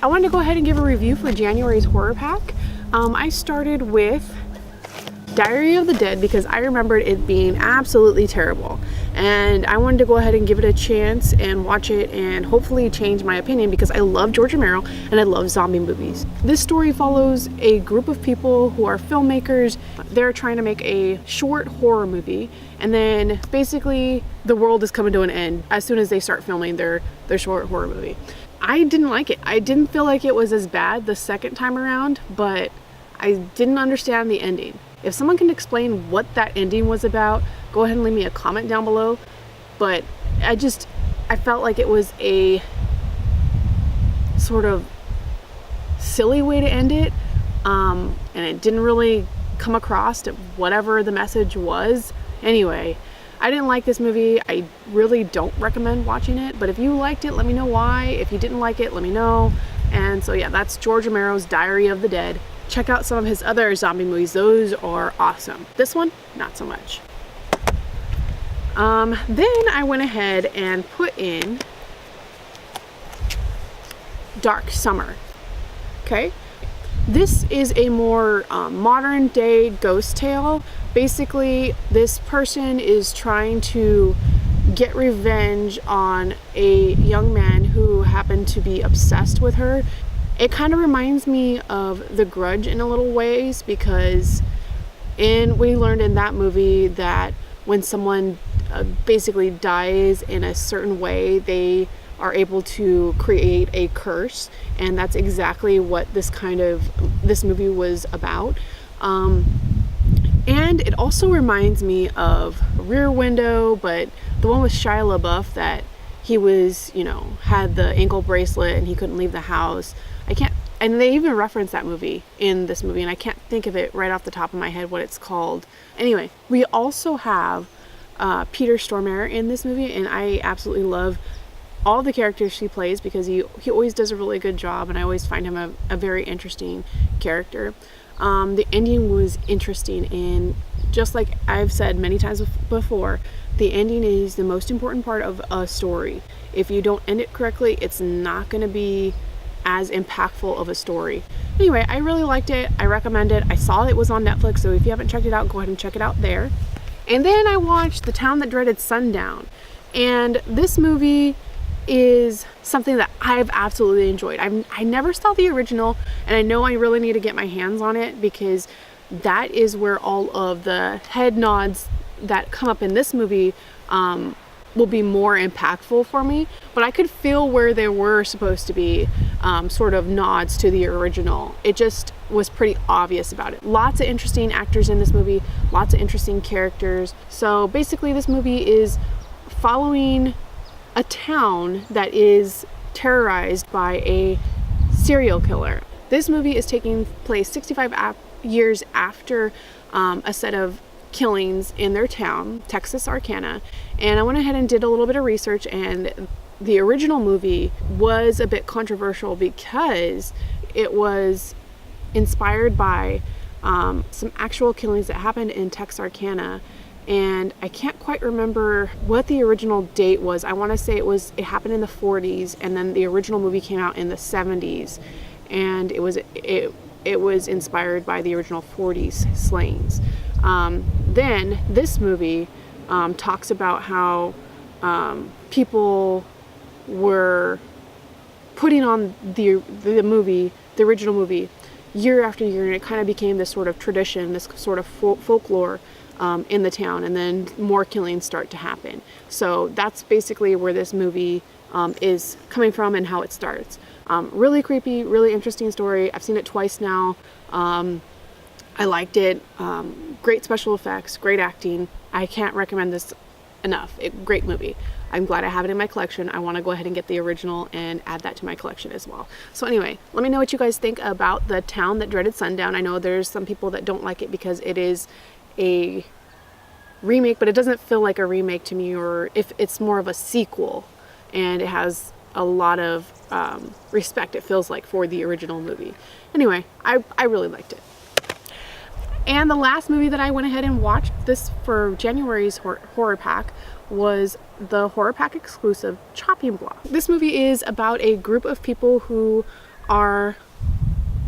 I wanted to go ahead and give a review for January's horror pack. I started with Diary of the Dead because I remembered it being absolutely terrible, and I wanted to go ahead and give it a chance and watch it and hopefully change my opinion because I love George Romero and I love zombie movies. This story follows a group of people who are filmmakers. They're trying to make a short horror movie, and then basically the world is coming to an end as soon as they start filming their short horror movie. I didn't like it. I didn't feel like it was as bad the second time around, but I didn't understand the ending. If someone can explain what that ending was about, go ahead and leave me a comment down below. But I felt like it was a sort of silly way to end it, and it didn't really come across to whatever the message was. Anyway, I didn't like this movie. I really don't recommend watching it, but if you liked it, let me know why. If you didn't like it, let me know. And so yeah, that's George Romero's Diary of the Dead. Check out some of his other zombie movies. Those are awesome. This one, not so much. Then I went ahead and put in Dark Summer. Okay. This is a more modern day ghost tale. Basically, this person is trying to get revenge on a young man who happened to be obsessed with her. It kind of reminds me of The Grudge in a little ways, because we learned in that movie that when someone basically dies in a certain way, they are able to create a curse, and that's exactly what this movie was about. And it also reminds me of Rear Window, but the one with Shia LaBeouf that he was, had the ankle bracelet and he couldn't leave the house. And they even reference that movie in this movie, and I can't think of it right off the top of my head what it's called. Anyway, we also have Peter Stormare in this movie, and I absolutely love all the characters he plays because he always does a really good job, and I always find him a very interesting character. The ending was interesting, and just like I've said many times before, the ending is the most important part of a story. If you don't end it correctly, it's not going to be as impactful of a story. Anyway, I really liked it. I recommend it. I saw it was on Netflix, so if you haven't checked it out, go ahead and check it out there. And then I watched The Town That Dreaded Sundown, and this movie is something that I've absolutely enjoyed. I never saw the original, and I know I really need to get my hands on it because that is where all of the head nods that come up in this movie will be more impactful for me, but I could feel where there were supposed to be sort of nods to the original. It just was pretty obvious about it. Lots of interesting actors in this movie, lots of interesting characters. So basically this movie is following a town that is terrorized by a serial killer. This movie is taking place 65 years after a set of killings in their town, Texas Arcana, and I went ahead and did a little bit of research, and the original movie was a bit controversial because it was inspired by some actual killings that happened in Texarkana, and I can't quite remember what the original date was. I want to say it happened in the 40s, and then the original movie came out in the 70s, and it was inspired by the original 40s slayings. Then this movie talks about how people were putting on the original movie year after year, and it kind of became this sort of tradition, this sort of folklore in the town, and then more killings start to happen. So that's basically where this movie is coming from and how it starts. Really creepy, really interesting story. I've seen it twice now. I liked it. Great special effects, great acting. I can't recommend this enough. Great movie. I'm glad I have it in my collection. I want to go ahead and get the original and add that to my collection as well. So anyway, let me know what you guys think about The Town That Dreaded Sundown. I know there's some people that don't like it because it is a remake, but it doesn't feel like a remake to me, or if it's more of a sequel, and it has a lot of respect, it feels like, for the original movie. Anyway, I really liked it. And the last movie that I went ahead and watched this for January's horror pack was the horror pack exclusive Chopping Block. This movie is about a group of people who are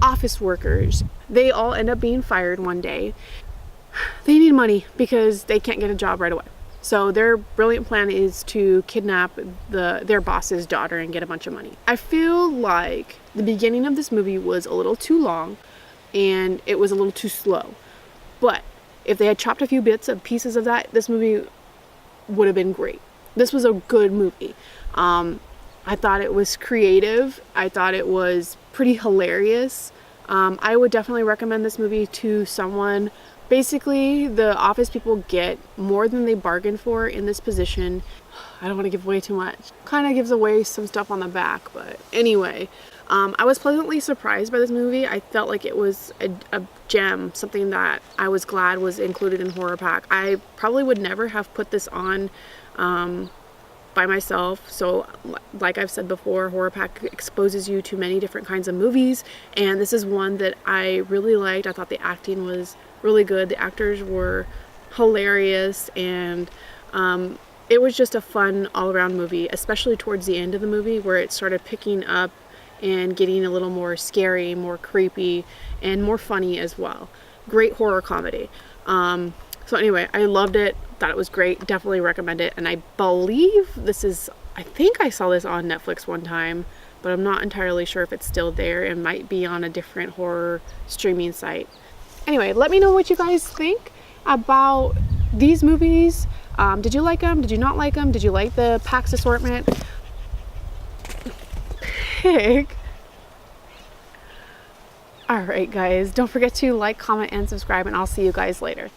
office workers. They all end up being fired one day. They need money because they can't get a job right away. So their brilliant plan is to kidnap their boss's daughter and get a bunch of money. I feel like the beginning of this movie was a little too long and it was a little too slow. But if they had chopped a few pieces of that, this movie would have been great. This was a good movie. I thought it was creative. I thought it was pretty hilarious. I would definitely recommend this movie to someone. Basically, the office people get more than they bargained for in this position. I don't want to give away too much. Kind of gives away some stuff on the back, but anyway, I was pleasantly surprised by this movie. I felt like it was a gem, something that I was glad was included in Horror Pack. I probably would never have put this on by myself. So like I've said before, Horror Pack exposes you to many different kinds of movies, and this is one that I really liked. I thought the acting was really good. The actors were hilarious, and it was just a fun all-around movie, especially towards the end of the movie where it started picking up and getting a little more scary, more creepy, and more funny as well. Great horror comedy. So anyway, I loved it. Thought it was great. Definitely recommend it. And I believe I think I saw this on Netflix one time, but I'm not entirely sure if it's still there. It might be on a different horror streaming site. Anyway, let me know what you guys think about these movies. Did you like them? Did you not like them? Did you like the PAX assortment? Pig. Alright guys, don't forget to like, comment, and subscribe, and I'll see you guys later.